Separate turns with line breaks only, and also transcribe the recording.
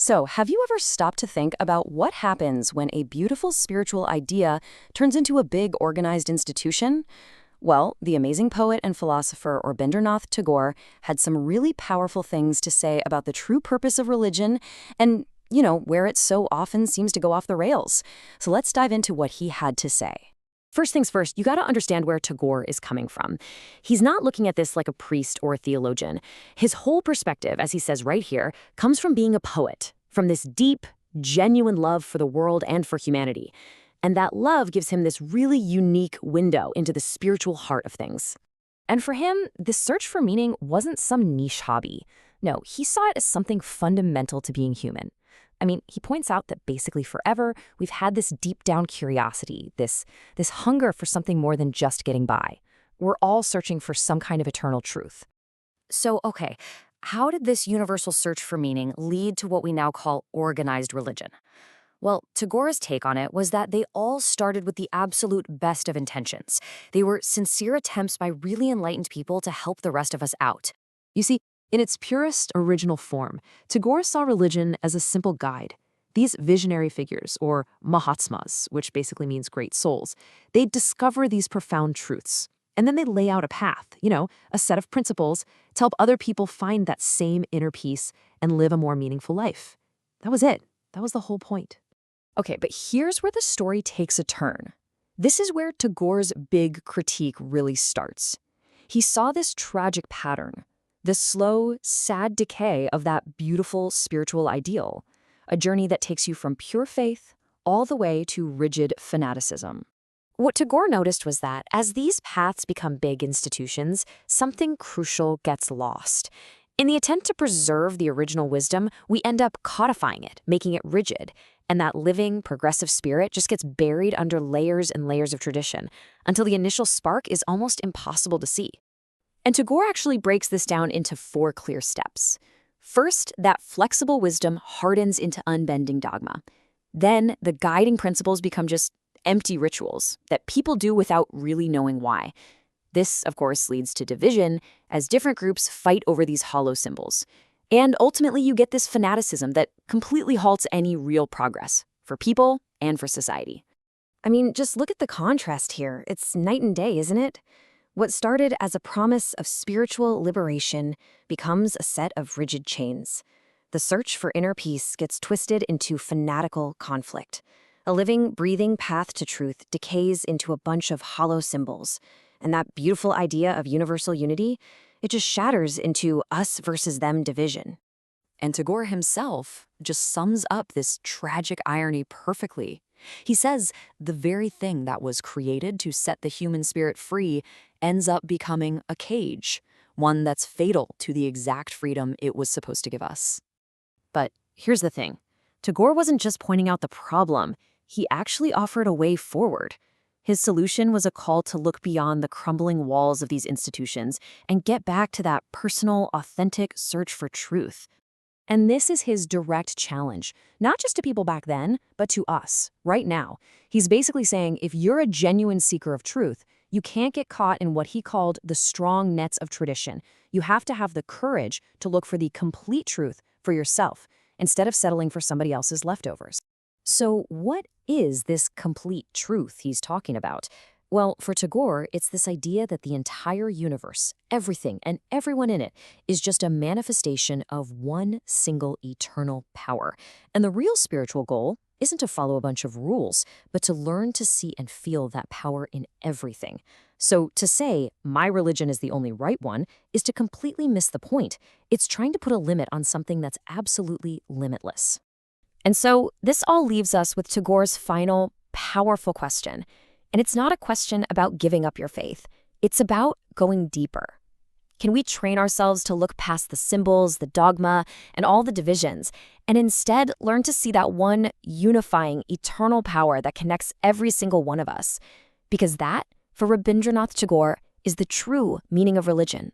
So, have you ever stopped to think about what happens when a beautiful spiritual idea turns into a big organized institution? Well, the amazing poet and philosopher Rabindranath Tagore had some really powerful things to say about the true purpose of religion and, where it so often seems to go off the rails. So let's dive into what he had to say. First things first, you got to understand where Tagore is coming from. He's not looking at this like a priest or a theologian. His whole perspective, as he says right here, comes from being a poet, from this deep, genuine love for the world and for humanity. And that love gives him this really unique window into the spiritual heart of things. And for him, this search for meaning wasn't some niche hobby. No, he saw it as something fundamental to being human. I mean, he points out that basically forever, we've had this deep-down curiosity, this hunger for something more than just getting by. We're all searching for some kind of eternal truth. So, okay, how did this universal search for meaning lead to what we now call organized religion? Well, Tagore's take on it was that they all started with the absolute best of intentions. They were sincere attempts by really enlightened people to help the rest of us out.
You see, in its purest original form, Tagore saw religion as a simple guide. These visionary figures, or Mahatmas, which basically means great souls, they discover these profound truths. And then they lay out a path, a set of principles to help other people find that same inner peace and live a more meaningful life. That was it. That was the whole point.
Okay, but here's where the story takes a turn. This is where Tagore's big critique really starts. He saw this tragic pattern, the slow, sad decay of that beautiful spiritual ideal, a journey that takes you from pure faith all the way to rigid fanaticism. What Tagore noticed was that as these paths become big institutions, something crucial gets lost. In the attempt to preserve the original wisdom, we end up codifying it, making it rigid, and that living, progressive spirit just gets buried under layers and layers of tradition until the initial spark is almost impossible to see. And Tagore actually breaks this down into 4 clear steps. First, that flexible wisdom hardens into unbending dogma. Then, the guiding principles become just empty rituals that people do without really knowing why. This, of course, leads to division as different groups fight over these hollow symbols. And ultimately, you get this fanaticism that completely halts any real progress for people and for society. I mean, just look at the contrast here. It's night and day, isn't it? What started as a promise of spiritual liberation becomes a set of rigid chains. The search for inner peace gets twisted into fanatical conflict. A living, breathing path to truth decays into a bunch of hollow symbols. And that beautiful idea of universal unity, it just shatters into us versus them division. And Tagore himself just sums up this tragic irony perfectly. He says the very thing that was created to set the human spirit free ends up becoming a cage, one that's fatal to the exact freedom it was supposed to give us. But here's the thing. Tagore wasn't just pointing out the problem. He actually offered a way forward. His solution was a call to look beyond the crumbling walls of these institutions and get back to that personal, authentic search for truth. And this is his direct challenge, not just to people back then, but to us, right now. He's basically saying if you're a genuine seeker of truth, you can't get caught in what he called the strong nets of tradition. You have to have the courage to look for the complete truth for yourself, instead of settling for somebody else's leftovers. So what is this complete truth he's talking about? Well, for Tagore, it's this idea that the entire universe, everything and everyone in it, is just a manifestation of one single eternal power. And the real spiritual goal isn't to follow a bunch of rules, but to learn to see and feel that power in everything. So to say, my religion is the only right one, is to completely miss the point. It's trying to put a limit on something that's absolutely limitless. And so this all leaves us with Tagore's final, powerful question. And it's not a question about giving up your faith. It's about going deeper. Can we train ourselves to look past the symbols, the dogma, and all the divisions, and instead learn to see that one unifying, eternal power that connects every single one of us? Because that, for Rabindranath Tagore, is the true meaning of religion.